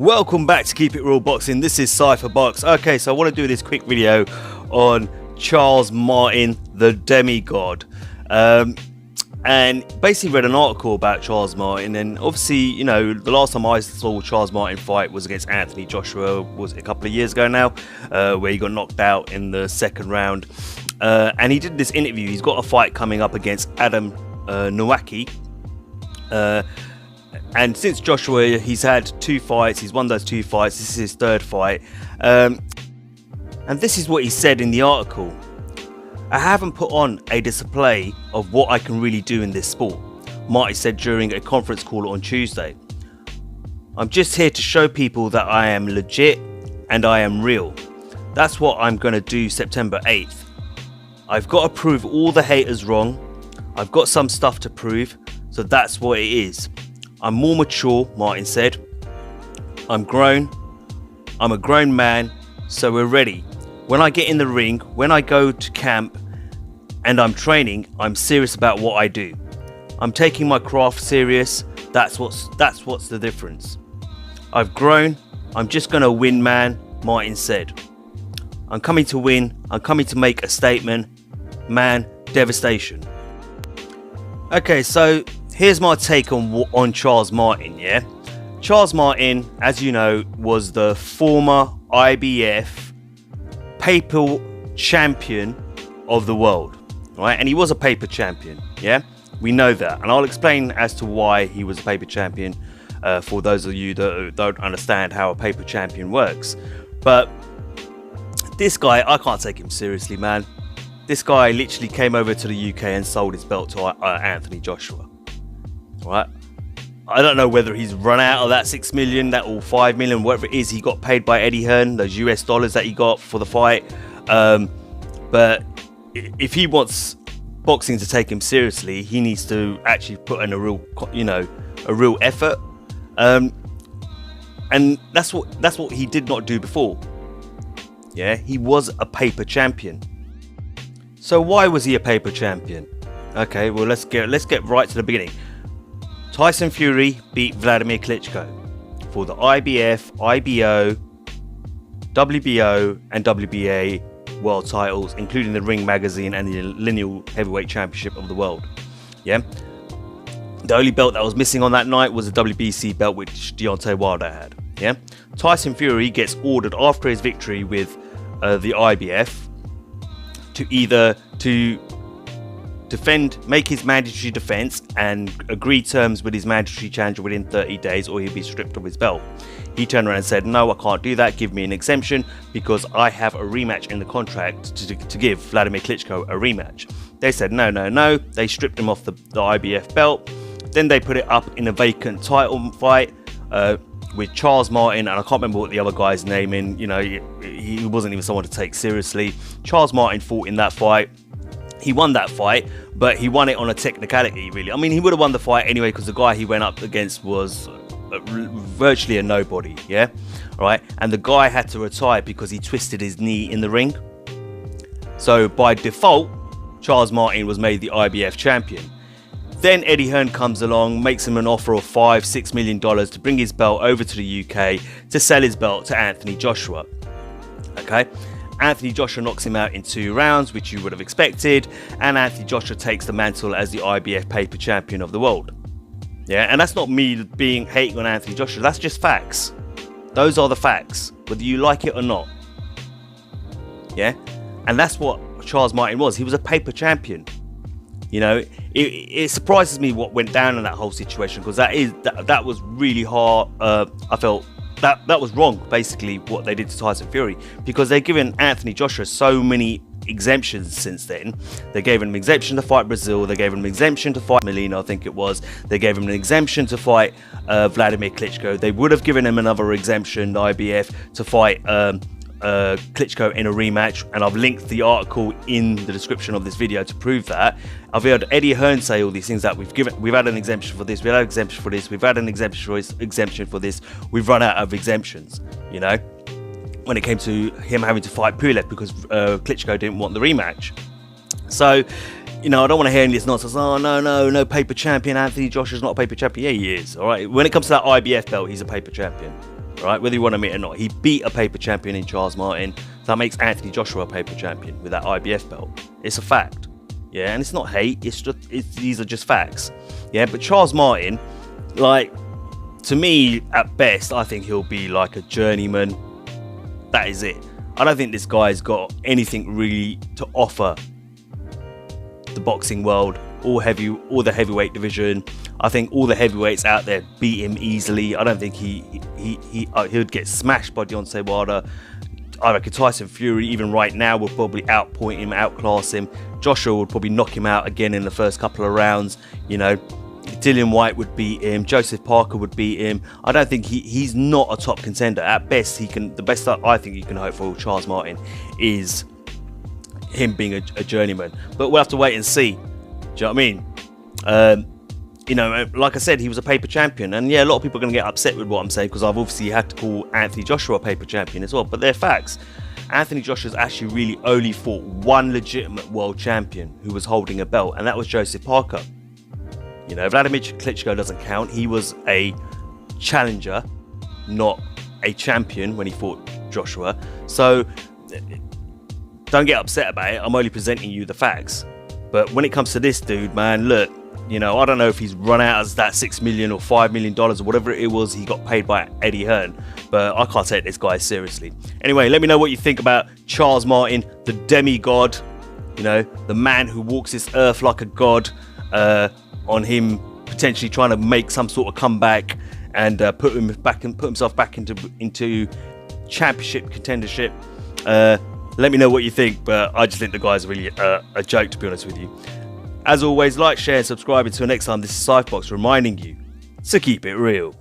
Welcome back to Keep It Real Boxing. This is Cypher Box. Okay, so I want to do this quick video on Martin the Demi God. And basically read an article about Charles Martin, and obviously, you know, the last time I saw Charles Martin fight was against Anthony Joshua, was a couple of years ago now, where he got knocked out in the second round. And he did this interview. He's got a fight coming up against Adam Nowacki. And since Joshua, he's had 2 fights. He's won those 2 fights. This is his 3rd fight. And this is what he said in the article. I haven't put on a display of what I can really do in this sport, Marty said during a conference call on Tuesday. I'm just here to show people that I am legit and I am real. That's what I'm going to do September 8th. I've got to prove all the haters wrong. I've got some stuff to prove, so that's what it is. I'm more mature, Martin said. I'm grown. I'm a grown man, so we're ready. When I get in the ring, when I go to camp and I'm training, I'm serious about what I do. I'm taking my craft serious. That's what's the difference. I've grown. I'm just gonna win, man, Martin said. I'm coming to win. I'm coming to make a statement. Man, devastation. Okay, so here's my take on Charles Martin, yeah? Charles Martin, as you know, was the former IBF paper champion of the world, right? And he was a paper champion, yeah? We know that, and I'll explain as to why he was a paper champion for those of you that don't understand how a paper champion works. But this guy, I can't take him seriously, man. This guy literally came over to the UK and sold his belt to Anthony Joshua, right? I don't know whether he's run out of that 6 million, that or 5 million, whatever it is he got paid by Eddie Hearn, those US dollars that he got for the fight. But if he wants boxing to take him seriously, he needs to actually put in a real, a real effort. And that's what he did not do before. Yeah, he was a paper champion. So why was he a paper champion? Okay, well let's get right to the beginning. Tyson Fury beat Vladimir Klitschko for the IBF, IBO, WBO and WBA world titles, including the Ring Magazine and the Lineal Heavyweight Championship of the world. Yeah. The only belt that was missing on that night was the WBC belt, which Deontay Wilder had. Yeah. Tyson Fury gets ordered after his victory with the IBF to make his mandatory defense and agree terms with his mandatory challenger within 30 days or he'll be stripped of his belt. He turned around and said, no, I can't do that, give me an exemption because I have a rematch in the contract to give Vladimir Klitschko a rematch. They said no, they stripped him off the IBF belt. Then they put it up in a vacant title fight with Charles Martin, and I can't remember what the other guy's name in, he wasn't even someone to take seriously. Charles Martin fought in that fight. He won that fight, but he won it on a technicality, really. I mean, he would have won the fight anyway because the guy he went up against was virtually a nobody, yeah? Right? And the guy had to retire because he twisted his knee in the ring. So by default, Charles Martin was made the IBF champion. Then Eddie Hearn comes along, makes him an offer of $5-6 million to bring his belt over to the UK to sell his belt to Anthony Joshua. Okay? Anthony Joshua knocks him out in 2 rounds, which you would have expected, and Anthony Joshua takes the mantle as the IBF paper champion of the world. Yeah, and that's not me hating on Anthony Joshua, that's just facts. Those are the facts, whether you like it or not. Yeah, and that's what Charles Martin was. He was a paper champion. It surprises me what went down in that whole situation because that was really hard. I felt that was wrong, basically, what they did to Tyson Fury, because they've given Anthony Joshua so many exemptions since then. They gave him an exemption to fight Brazil, they gave him an exemption to fight Molina, I think it was. They gave him an exemption to fight Vladimir Klitschko. They would have given him another exemption, the IBF, to fight Klitschko in a rematch, and I've linked the article in the description of this video to prove that. I've heard Eddie Hearn say all these things that we've had an exemption for this, we've had an exemption for this, we've had an exemption for this, we've run out of exemptions, when it came to him having to fight Pulev because Klitschko didn't want the rematch. So, I don't want to hear any of this nonsense. Oh, no, paper champion. Anthony Joshua's not a paper champion. Yeah, he is, all right? When it comes to that IBF belt, he's a paper champion, right? Whether you want to admit it or not, he beat a paper champion in Charles Martin. That makes Anthony Joshua a paper champion with that IBF belt. It's a fact. Yeah, and it's not hate. These are just facts. Yeah, but Charles Martin, like, to me, at best, I think he'll be like a journeyman. That is it. I don't think this guy's got anything really to offer the boxing world, or the heavyweight division. I think all the heavyweights out there beat him easily. I don't think he would get smashed by Deontay Wilder. I reckon Tyson Fury, even right now, would probably outpoint him, outclass him. Joshua would probably knock him out again in the first couple of rounds. You know, Dillian Whyte would beat him. Joseph Parker would beat him. I don't think he's not a top contender. At best, the best I think you can hope for Charles Martin is him being a journeyman. But we'll have to wait and see. Do you know what I mean? You know, like I said, he was a paper champion, and yeah, a lot of people are going to get upset with what I'm saying because I've obviously had to call Anthony Joshua a paper champion as well, but they're facts. Anthony Joshua's actually really only fought one legitimate world champion who was holding a belt, and that was Joseph Parker. You know, Vladimir Klitschko doesn't count. He was a challenger, not a champion when he fought Joshua. So don't get upset about it. I'm only presenting you the facts. But when it comes to this dude, man, look, you know, I don't know if he's run out as that $6 million or $5 million or whatever it was he got paid by Eddie Hearn, but I can't take this guy seriously. Anyway, let me know what you think about Charles Martin, the demigod, you know, the man who walks this earth like a god, on him potentially trying to make some sort of comeback and put himself back into championship contendership. Let me know what you think, but I just think the guy's really a joke, to be honest with you. As always, like, share, and subscribe. Until next time, this is Cyphbox reminding you to keep it real.